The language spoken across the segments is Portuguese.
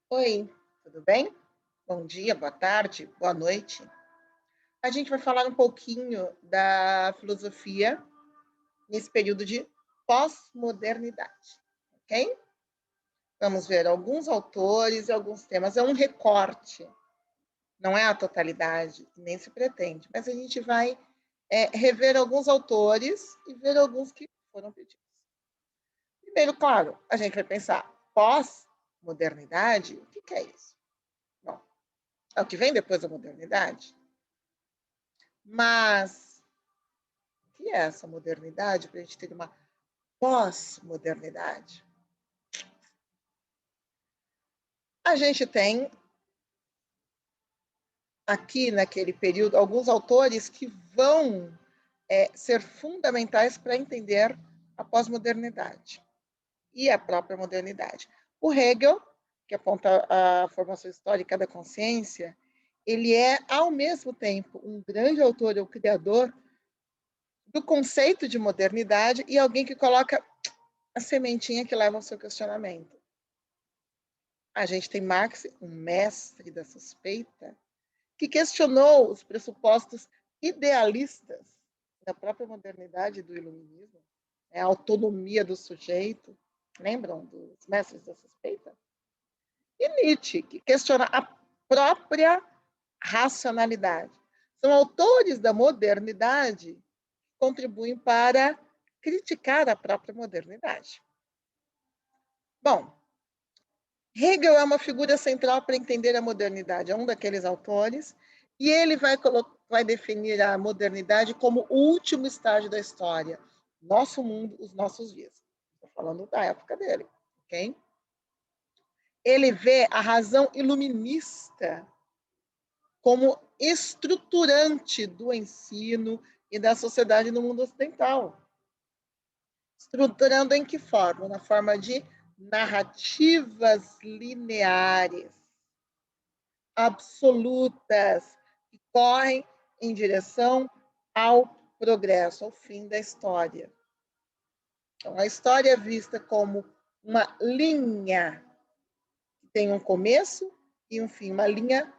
Oi, tudo bem? Bom dia, boa tarde, boa noite. A gente vai falar um pouquinho da filosofia nesse período de pós-modernidade, ok? Vamos ver alguns autores e alguns temas. É um recorte, não é a totalidade, nem se pretende, mas a gente vai rever alguns autores e ver alguns que foram pedidos. Primeiro, claro, a gente vai pensar pós-modernidade, o que é isso? Bom, é o que vem depois da modernidade? Mas o que é essa modernidade para a gente ter uma pós-modernidade? A gente tem aqui naquele período alguns autores que vão ser fundamentais para entender a pós-modernidade e a própria modernidade. O Hegel, que aponta a formação histórica da consciência, ele é, ao mesmo tempo, um grande autor, o criador do conceito de modernidade e alguém que coloca a sementinha que leva ao seu questionamento. A gente tem Marx, um mestre da suspeita, que questionou os pressupostos idealistas da própria modernidade e do iluminismo, a autonomia do sujeito. Lembram dos mestres da suspeita? E Nietzsche, que questiona a própria racionalidade. São autores da modernidade que contribuem para criticar a própria modernidade. Bom, Hegel é uma figura central para entender a modernidade, é um daqueles autores, e ele vai definir a modernidade como o último estágio da história, nosso mundo, os nossos dias. Estou falando da época dele, ok? Ele vê a razão iluminista como estruturante do ensino e da sociedade no mundo ocidental. Estruturando em que forma? Na forma de narrativas lineares, absolutas, que correm em direção ao progresso, ao fim da história. Então, a história é vista como uma linha que tem um começo e um fim, uma linha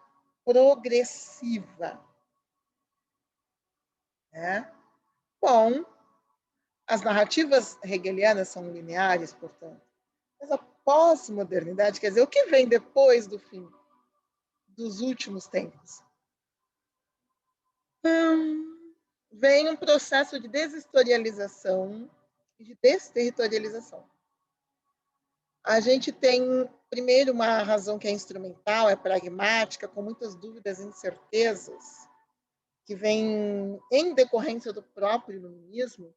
progressiva. Né? Bom, as narrativas hegelianas são lineares, portanto, mas a pós-modernidade, quer dizer, o que vem depois do fim dos últimos tempos? Vem um processo de deshistorialização e de desterritorialização. A gente tem, primeiro, uma razão que é instrumental, é pragmática, com muitas dúvidas e incertezas, que vem em decorrência do próprio iluminismo,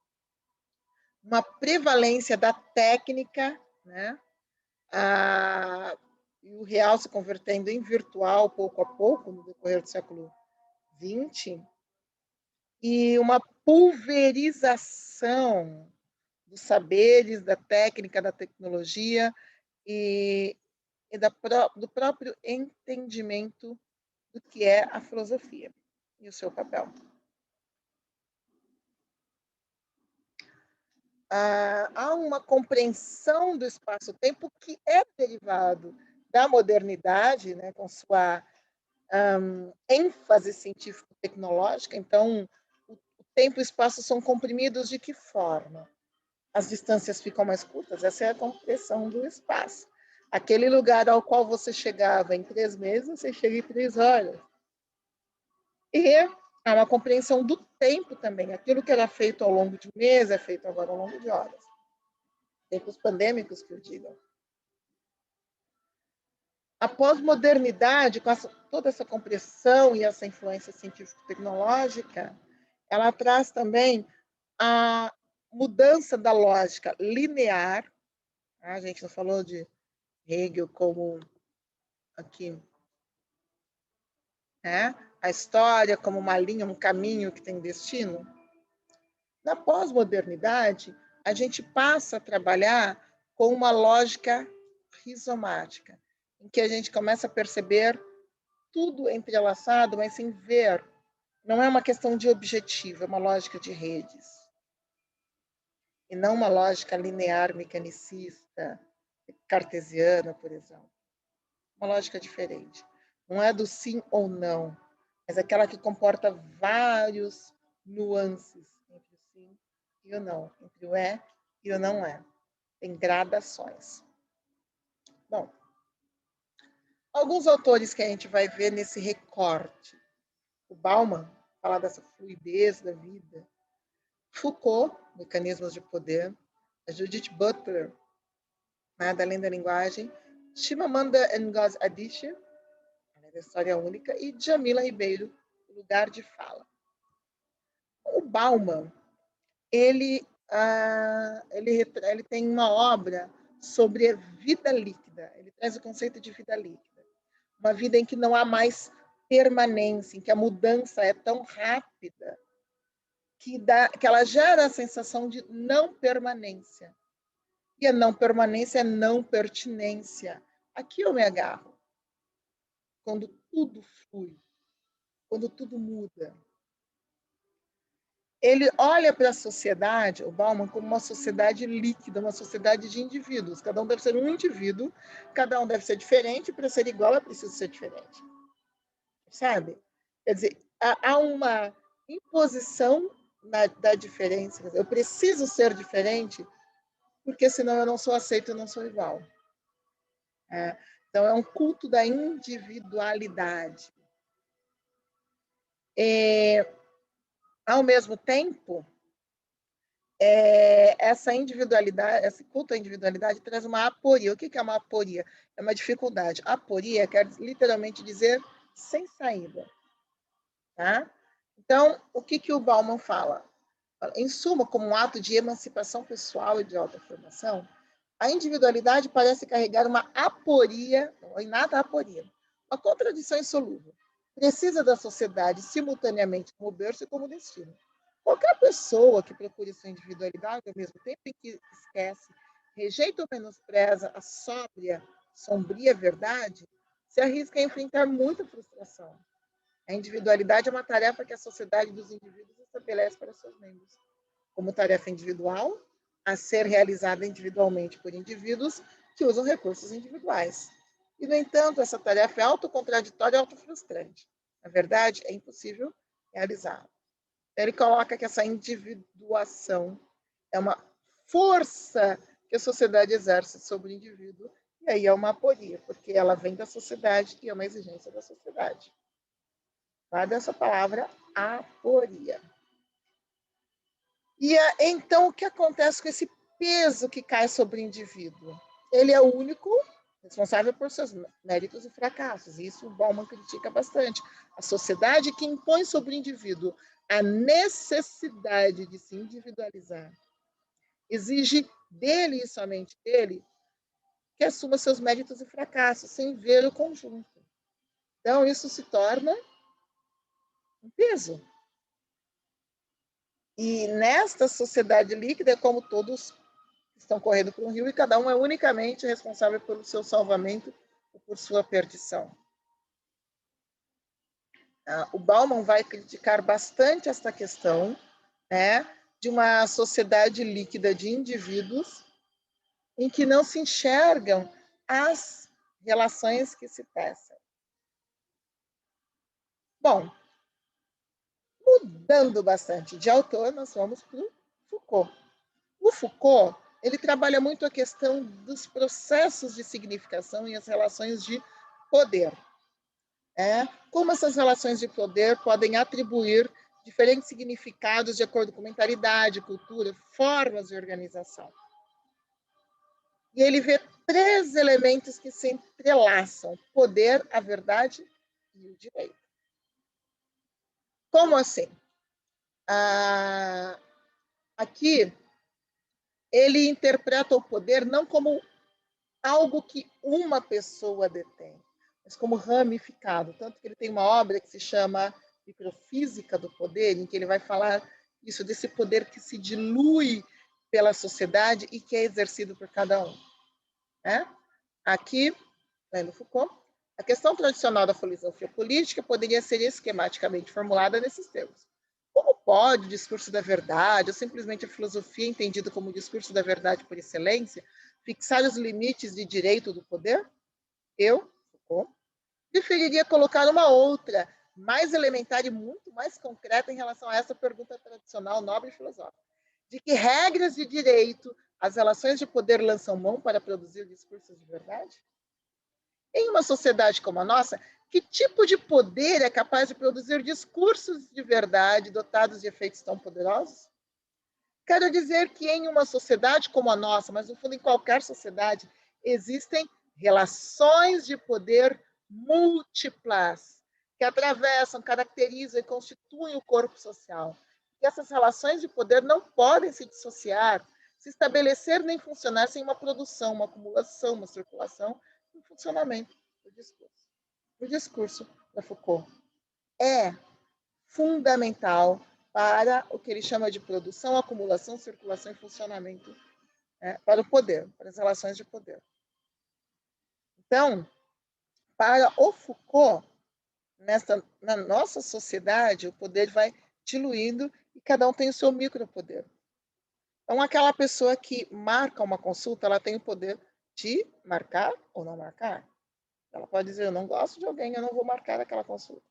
uma prevalência da técnica, né? E o real se convertendo em virtual pouco a pouco, no decorrer do século XX, e uma pulverização dos saberes, da técnica, da tecnologia e do próprio entendimento do que é a filosofia e o seu papel. Há uma compreensão do espaço-tempo que é derivado da modernidade, né, com sua ênfase científico-tecnológica. Então, o tempo e o espaço são comprimidos de que forma? As distâncias ficam mais curtas, essa é a compressão do espaço. Aquele lugar ao qual você chegava em 3 meses, você chega em 3 horas. E há uma compreensão do tempo também. Aquilo que era feito ao longo de um mês é feito agora ao longo de horas. Tempos pandêmicos, que eu digo. A pós-modernidade, com toda essa compressão e essa influência científico-tecnológica, ela traz também a mudança da lógica linear. A gente não falou de Hegel como aqui, né? A história como uma linha, um caminho que tem destino. Na pós-modernidade, a gente passa a trabalhar com uma lógica rizomática, em que a gente começa a perceber tudo entrelaçado, mas sem ver. Não é uma questão de objetivo, é uma lógica de redes. E não uma lógica linear, mecanicista, cartesiana, por exemplo. uma lógica diferente. Não é do sim ou não, mas aquela que comporta vários nuances entre o sim e o não, entre o é e o não é. Tem gradações. Bom, alguns autores que a gente vai ver nesse recorte. O Bauman fala dessa fluidez da vida. Foucault, Mecanismos de Poder. A Judith Butler, da Além da Linguagem. Chimamanda Ngozi Adichie, da História Única. E Djamila Ribeiro, Lugar de Fala. O Bauman, ele tem uma obra sobre a vida líquida. Ele traz o conceito de vida líquida. Uma vida em que não há mais permanência, em que a mudança é tão rápida que ela gera a sensação de não permanência. E a não permanência é não pertinência. Aqui eu me agarro. Quando tudo flui, quando tudo muda. Ele olha para a sociedade, o Bauman, como uma sociedade líquida, uma sociedade de indivíduos. Cada um deve ser um indivíduo, cada um deve ser diferente, para ser igual é preciso ser diferente. Sabe? Quer dizer, há uma imposição da diferença. Eu preciso ser diferente, porque senão eu não sou aceito, eu não sou igual. Então, é um culto da individualidade. Ao mesmo tempo, essa individualidade, esse culto à individualidade traz uma aporia. O que é uma aporia? É uma dificuldade. Aporia quer literalmente dizer sem saída. Tá? Então, o que o Bauman fala? Em suma, como um ato de emancipação pessoal e de autoafirmação, a individualidade parece carregar uma aporia, ou inata aporia, uma contradição insolúvel. Precisa da sociedade simultaneamente como berço e como destino. Qualquer pessoa que procure sua individualidade, ao mesmo tempo em que esquece, rejeita ou menospreza a sóbria, sombria verdade, se arrisca a enfrentar muita frustração. A individualidade é uma tarefa que a sociedade dos indivíduos estabelece para seus membros, como tarefa individual, a ser realizada individualmente por indivíduos que usam recursos individuais. E, no entanto, essa tarefa é autocontraditória e autofrustrante. Na verdade, é impossível realizá-la. Ele coloca que essa individuação é uma força que a sociedade exerce sobre o indivíduo, e aí é uma aporia, porque ela vem da sociedade e é uma exigência da sociedade. Guarda essa palavra, aporia. E então, o que acontece com esse peso que cai sobre o indivíduo? Ele é o único responsável por seus méritos e fracassos. E isso o Bauman critica bastante. A sociedade que impõe sobre o indivíduo a necessidade de se individualizar exige dele e somente dele que assuma seus méritos e fracassos, sem ver o conjunto. Então, isso se torna um peso. E nesta sociedade líquida, como todos estão correndo para um rio e cada um é unicamente responsável pelo seu salvamento ou por sua perdição. O Bauman vai criticar bastante esta questão, de uma sociedade líquida de indivíduos em que não se enxergam as relações que se tecem. Bom, mudando bastante de autor, nós vamos para o Foucault. O Foucault, ele trabalha muito a questão dos processos de significação e as relações de poder. Como essas relações de poder podem atribuir diferentes significados de acordo com mentalidade, cultura, formas de organização. E ele vê 3 elementos que se entrelaçam: o poder, a verdade e o direito. Como assim? Aqui, ele interpreta o poder não como algo que uma pessoa detém, mas como ramificado. Tanto que ele tem uma obra que se chama Microfísica do Poder, em que ele vai falar isso, desse poder que se dilui pela sociedade e que é exercido por cada um. Aqui, no Foucault, a questão tradicional da filosofia política poderia ser esquematicamente formulada nesses termos. Como pode o discurso da verdade, ou simplesmente a filosofia entendida como o discurso da verdade por excelência, fixar os limites de direito do poder? Eu, Foucault, preferiria colocar uma outra, mais elementar e muito mais concreta em relação a essa pergunta tradicional, nobre e filosófica, de que regras de direito as relações de poder lançam mão para produzir discursos de verdade? Em uma sociedade como a nossa, que tipo de poder é capaz de produzir discursos de verdade dotados de efeitos tão poderosos? Quero dizer que em uma sociedade como a nossa, mas no fundo em qualquer sociedade, existem relações de poder múltiplas que atravessam, caracterizam e constituem o corpo social. E essas relações de poder não podem se dissociar, se estabelecer nem funcionar sem uma produção, uma acumulação, uma circulação, um funcionamento do discurso. O discurso da Foucault é fundamental para o que ele chama de produção, acumulação, circulação e funcionamento, para o poder, para as relações de poder. Então, para o Foucault, na nossa sociedade, o poder vai diluindo e cada um tem o seu micropoder. Então, aquela pessoa que marca uma consulta, ela tem o poder de marcar ou não marcar. Ela pode dizer, eu não gosto de alguém, eu não vou marcar aquela consulta.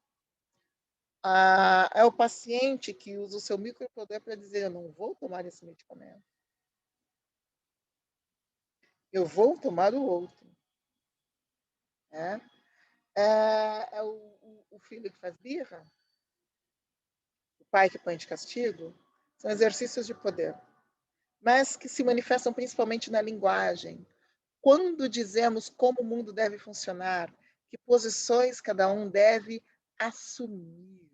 É o paciente que usa o seu micropoder para dizer, eu não vou tomar esse medicamento. Eu vou tomar o outro. É o filho que faz birra, o pai que põe de castigo, são exercícios de poder, mas que se manifestam principalmente na linguagem. Quando dizemos como o mundo deve funcionar, que posições cada um deve assumir.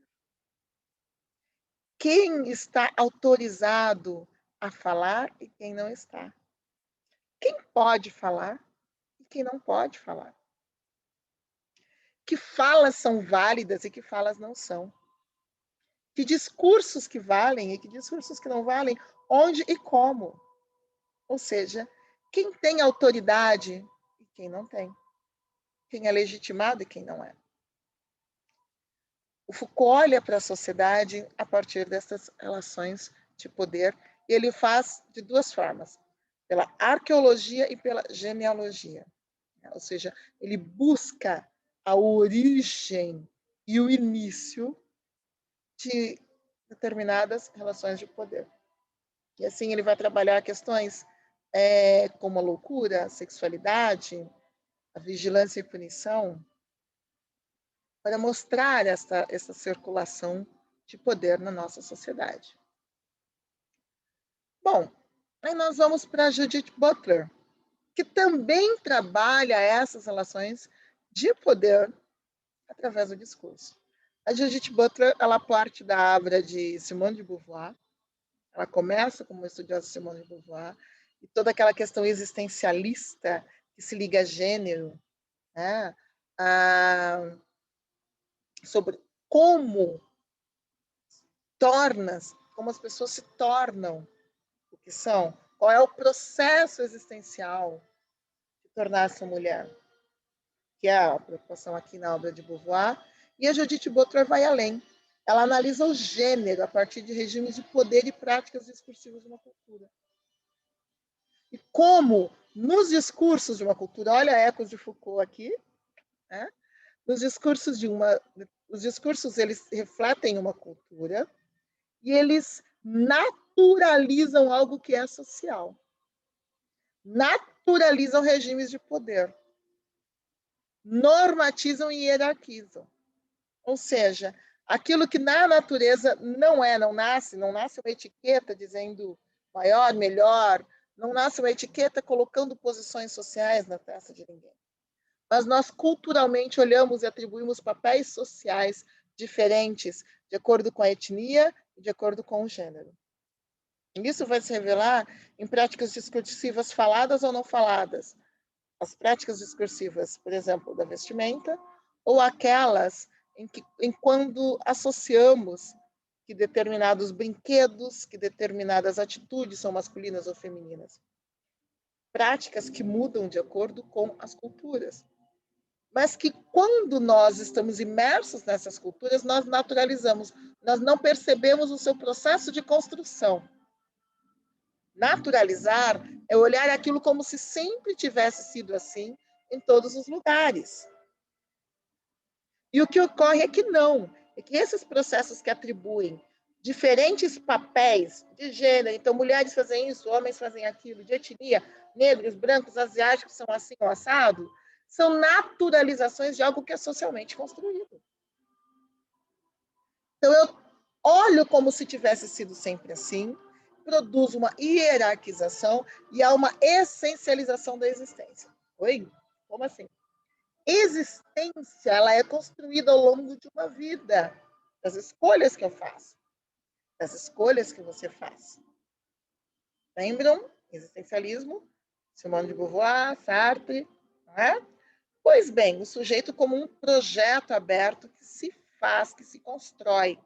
Quem está autorizado a falar e quem não está. Quem pode falar e quem não pode falar. Que falas são válidas e que falas não são. Que discursos que valem e que discursos que não valem, onde e como. Ou seja, quem tem autoridade e quem não tem. Quem é legitimado e quem não é. O Foucault olha para a sociedade a partir dessas relações de poder e ele faz de duas formas, pela arqueologia e pela genealogia. Ou seja, ele busca a origem e o início de determinadas relações de poder. E assim ele vai trabalhar questões como a loucura, a sexualidade, a vigilância e punição, para mostrar essa circulação de poder na nossa sociedade. Bom, aí nós vamos para Judith Butler, que também trabalha essas relações de poder através do discurso. A Judith Butler, ela parte da obra de Simone de Beauvoir. Ela começa como estudiosa de Simone de Beauvoir e toda aquela questão existencialista que se liga a gênero, né? Sobre como as pessoas se tornam o que são, qual é o processo existencial de tornar-se mulher, que é a preocupação aqui na obra de Beauvoir, e a Judith Butler vai além. Ela analisa o gênero a partir de regimes de poder e práticas discursivas de uma cultura. E como, nos discursos de uma cultura, olha ecos de Foucault aqui, né? Os discursos eles refletem uma cultura e eles naturalizam algo que é social. Naturalizam regimes de poder. Normatizam e hierarquizam. Ou seja, aquilo que na natureza não nasce uma etiqueta dizendo maior, melhor, não nasce uma etiqueta colocando posições sociais na testa de ninguém. Mas nós culturalmente olhamos e atribuímos papéis sociais diferentes de acordo com a etnia e de acordo com o gênero. Isso vai se revelar em práticas discursivas faladas ou não faladas. As práticas discursivas, por exemplo, da vestimenta, ou aquelas em quando associamos que determinados brinquedos, que determinadas atitudes são masculinas ou femininas. Práticas que mudam de acordo com as culturas. Mas que quando nós estamos imersos nessas culturas, nós naturalizamos, nós não percebemos o seu processo de construção. Naturalizar é olhar aquilo como se sempre tivesse sido assim em todos os lugares. E o que ocorre é que não, é que esses processos que atribuem diferentes papéis de gênero, então mulheres fazem isso, homens fazem aquilo, de etnia, negros, brancos, asiáticos são assim ou assado, são naturalizações de algo que é socialmente construído. Então eu olho como se tivesse sido sempre assim, produzo uma hierarquização e há uma essencialização da existência. Oi? Como assim? Existência, ela é construída ao longo de uma vida, das escolhas que eu faço, das escolhas que você faz. Lembram? Existencialismo, Simone de Beauvoir, Sartre, não é? Pois bem, o sujeito como um projeto aberto que se faz, que se constrói.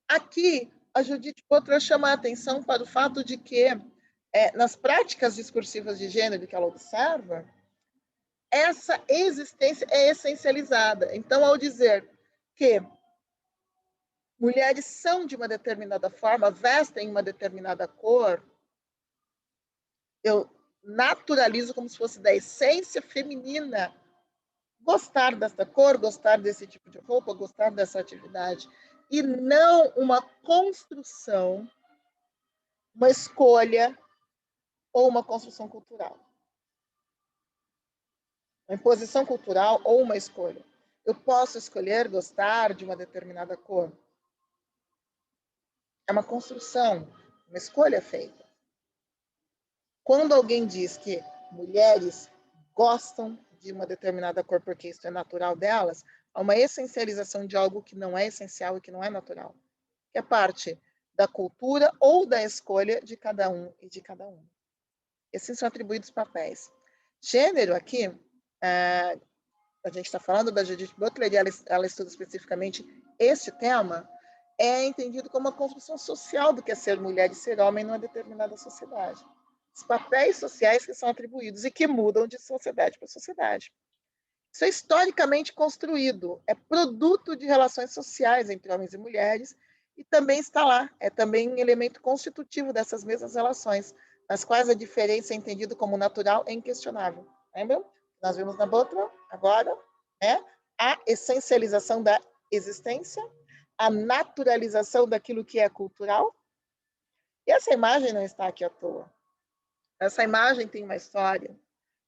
Aqui, a Judith Butler chama a atenção para o fato de que, nas práticas discursivas de gênero que ela observa, essa existência é essencializada. Então, ao dizer que mulheres são de uma determinada forma, vestem uma determinada cor, eu naturalizo como se fosse da essência feminina gostar dessa cor, gostar desse tipo de roupa, gostar dessa atividade, e não uma construção, uma escolha ou uma construção cultural. Uma imposição cultural ou uma escolha. Eu posso escolher gostar de uma determinada cor. É uma construção, uma escolha feita. Quando alguém diz que mulheres gostam de uma determinada cor porque isso é natural delas, há uma essencialização de algo que não é essencial e que não é natural, que é parte da cultura ou da escolha de cada um e de cada uma. Esses são atribuídos papéis. Gênero aqui, a gente está falando da Judith Butler e ela estuda especificamente este tema, é entendido como uma construção social do que é ser mulher e ser homem numa determinada sociedade. Os papéis sociais que são atribuídos e que mudam de sociedade para sociedade. Isso é historicamente construído, é produto de relações sociais entre homens e mulheres e também está lá, é também um elemento constitutivo dessas mesmas relações, nas quais a diferença é entendida como natural e inquestionável. Lembram? Nós vimos na Butler agora, né? A essencialização da existência, a naturalização daquilo que é cultural. E essa imagem não está aqui à toa. Essa imagem tem uma história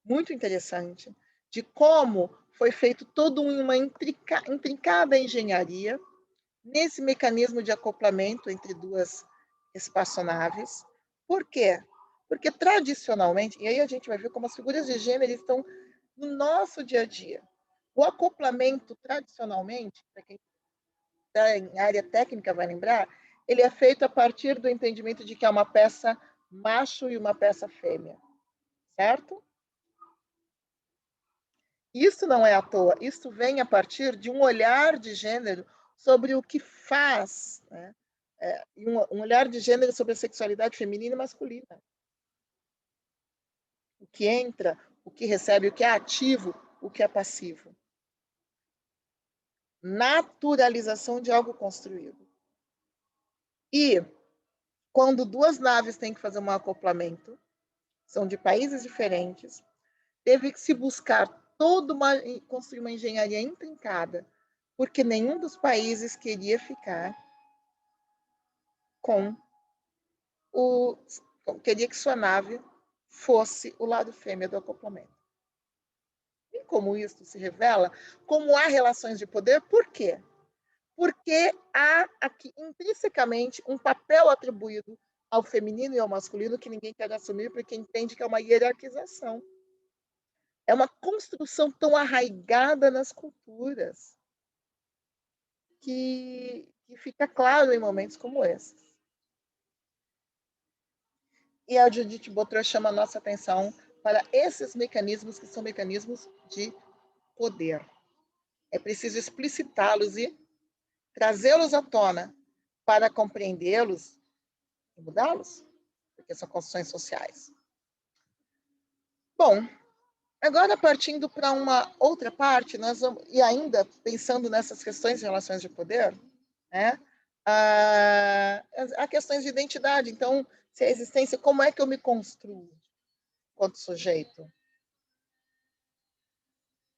muito interessante de como foi feito toda uma intrincada engenharia nesse mecanismo de acoplamento entre duas espaçonaves. Por quê? Porque tradicionalmente, e aí a gente vai ver como as figuras de gênero estão no nosso dia a dia. O acoplamento, tradicionalmente, para quem está em área técnica vai lembrar, ele é feito a partir do entendimento de que há uma peça macho e uma peça fêmea, certo? Isso não é à toa, isso vem a partir de um olhar de gênero sobre o que faz, né? Um olhar de gênero sobre a sexualidade feminina e masculina. O que entra, o que recebe, o que é ativo, o que é passivo. Naturalização de algo construído. E quando duas naves têm que fazer um acoplamento, são de países diferentes, teve que se buscar construir uma engenharia intrincada, porque nenhum dos países queria ficar queria que sua nave fosse o lado fêmea do acoplamento. E como isso se revela, como há relações de poder, por quê? Porque há aqui intrinsecamente um papel atribuído ao feminino e ao masculino que ninguém quer assumir porque entende que é uma hierarquização. É uma construção tão arraigada nas culturas que fica claro em momentos como esses. E a Judith Butler chama a nossa atenção para esses mecanismos que são mecanismos de poder. É preciso explicitá-los e trazê-los à tona para compreendê-los e mudá-los, porque são construções sociais. Bom, agora partindo para uma outra parte, nós vamos, e ainda pensando nessas questões de relações de poder, né? Há questões de identidade. Então, se a existência, como é que eu me construo enquanto sujeito?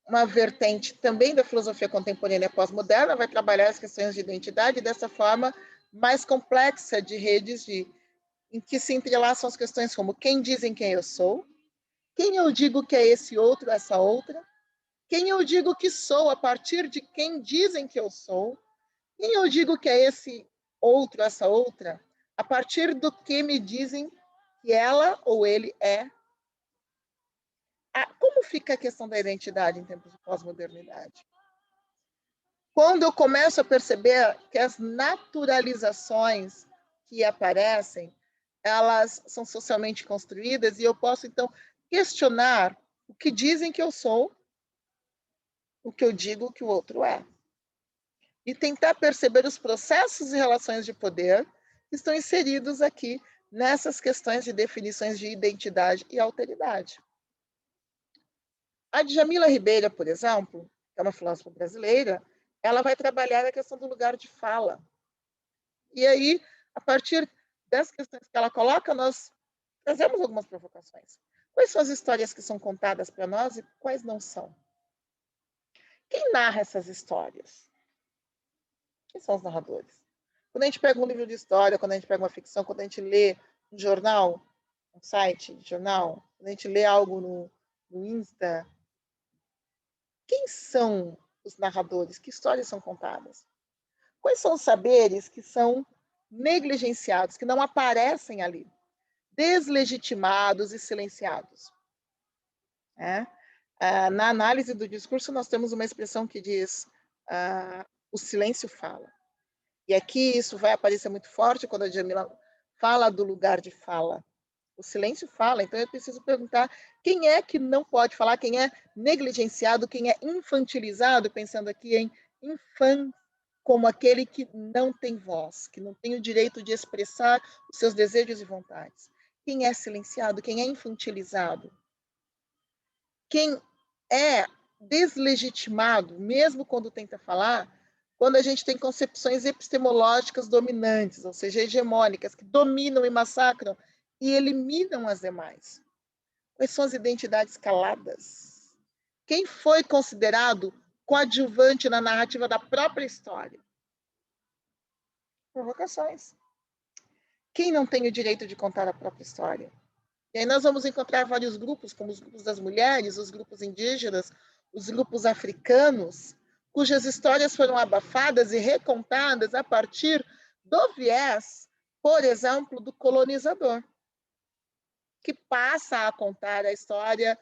uma vertente também da filosofia contemporânea pós-moderna, vai trabalhar as questões de identidade dessa forma mais complexa de redes em que se entrelaçam as questões como quem dizem quem eu sou, quem eu digo que é esse outro, essa outra, quem eu digo que sou a partir de quem dizem que eu sou, quem eu digo que é esse outro, essa outra, a partir do que me dizem que ela ou ele é. Como fica a questão da identidade em tempos de pós-modernidade? Quando eu começo a perceber que as naturalizações que aparecem, elas são socialmente construídas e eu posso, então, questionar o que dizem que eu sou, o que eu digo que o outro é. E tentar perceber os processos e relações de poder que estão inseridos aqui nessas questões de definições de identidade e alteridade. A Djamila Ribeiro, por exemplo, que é uma filósofa brasileira, ela vai trabalhar a questão do lugar de fala. E aí, a partir das questões que ela coloca, nós trazemos algumas provocações. Quais são as histórias que são contadas para nós e quais não são? Quem narra essas histórias? Quem são os narradores? Quando a gente pega um livro de história, quando a gente pega uma ficção, quando a gente lê um jornal, um site de jornal, quando a gente lê algo no Insta, quem são os narradores? Que histórias são contadas? Quais são os saberes que são negligenciados, que não aparecem ali, deslegitimados e silenciados? Na análise do discurso, nós temos uma expressão que diz o silêncio fala. E aqui isso vai aparecer muito forte quando a Djamila fala do lugar de fala. O silêncio fala, então eu preciso perguntar quem é que não pode falar, quem é negligenciado, quem é infantilizado, pensando aqui em infante, como aquele que não tem voz, que não tem o direito de expressar os seus desejos e vontades. Quem é silenciado, quem é infantilizado, quem é deslegitimado, mesmo quando tenta falar, quando a gente tem concepções epistemológicas dominantes, ou seja, hegemônicas, que dominam e massacram e eliminam as demais. Quais são as identidades caladas? Quem foi considerado coadjuvante na narrativa da própria história? Provocações. Quem não tem o direito de contar a própria história? E aí nós vamos encontrar vários grupos, como os grupos das mulheres, os grupos indígenas, os grupos africanos, cujas histórias foram abafadas e recontadas a partir do viés, por exemplo, do colonizador, que passa a contar a história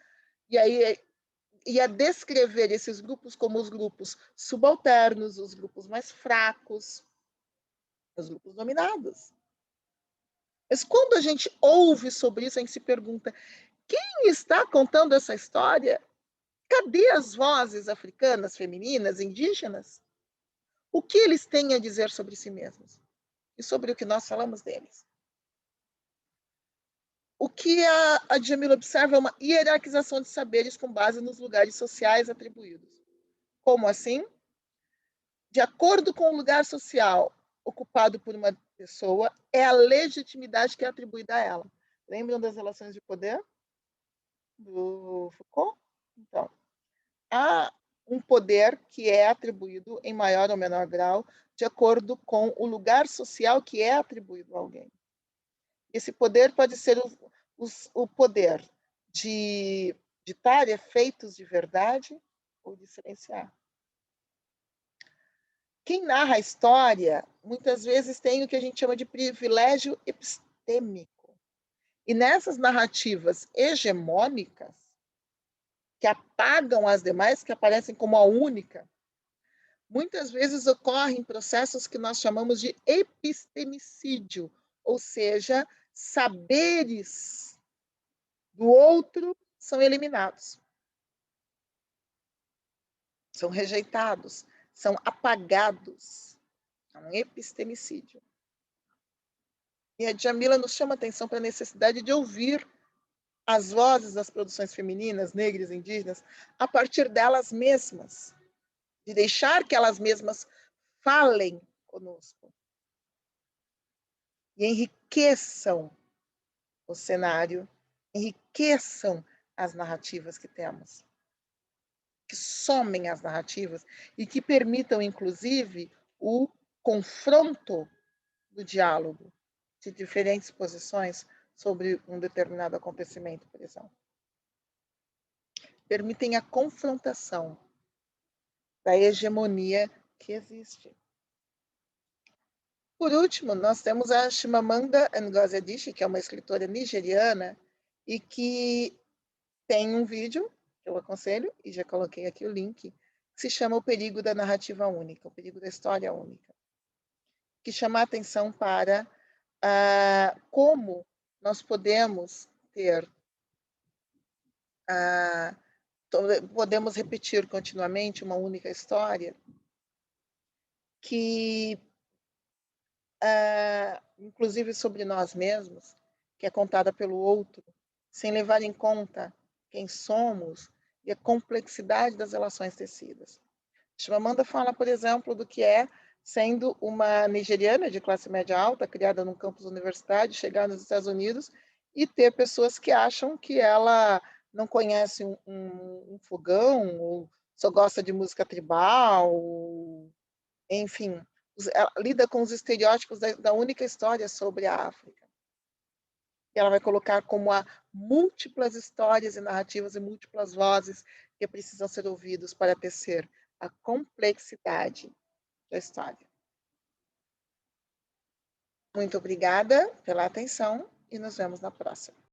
e a descrever esses grupos como os grupos subalternos, os grupos mais fracos, os grupos dominados. Mas quando a gente ouve sobre isso, a gente se pergunta: quem está contando essa história? Cadê as vozes africanas, femininas, indígenas? O que eles têm a dizer sobre si mesmos? E sobre o que nós falamos deles? O que a Djamila observa é uma hierarquização de saberes com base nos lugares sociais atribuídos. Como assim? De acordo com o lugar social ocupado por uma pessoa, é a legitimidade que é atribuída a ela. Lembram das relações de poder do Foucault? Então, há um poder que é atribuído em maior ou menor grau de acordo com o lugar social que é atribuído a alguém. Esse poder pode ser o poder de ditar efeitos de verdade ou de silenciar. Quem narra a história, muitas vezes tem o que a gente chama de privilégio epistêmico. E nessas narrativas hegemônicas, que apagam as demais, que aparecem como a única, muitas vezes ocorrem processos que nós chamamos de epistemicídio, ou seja, saberes do outro são eliminados, são rejeitados, são apagados. É um epistemicídio. E a Djamila nos chama a atenção para a necessidade de ouvir as vozes das produções femininas, negras, indígenas, a partir delas mesmas, de deixar que elas mesmas falem conosco e enriqueçam o cenário, enriqueçam as narrativas que temos. que somem as narrativas e que permitam, inclusive, o confronto do diálogo de diferentes posições sobre um determinado acontecimento, por exemplo. Permitem a confrontação da hegemonia que existe. Por último, nós temos a Chimamanda Ngozi Adichie, que é uma escritora nigeriana e que tem um vídeo que eu aconselho, e já coloquei aqui o link, que se chama O Perigo da Narrativa Única, o Perigo da História Única, que chama a atenção para como nós podemos ter, podemos repetir continuamente uma única história que, inclusive sobre nós mesmos, que é contada pelo outro, sem levar em conta quem somos e a complexidade das relações tecidas. Chimamanda fala, por exemplo, do que é sendo uma nigeriana de classe média alta, criada num campus universitário, chegar nos Estados Unidos e ter pessoas que acham que ela não conhece um fogão, ou só gosta de música tribal, enfim, ela lida com os estereótipos da única história sobre a África. E ela vai colocar como há múltiplas histórias e narrativas e múltiplas vozes que precisam ser ouvidos para tecer a complexidade da história. Muito obrigada pela atenção e nos vemos na próxima.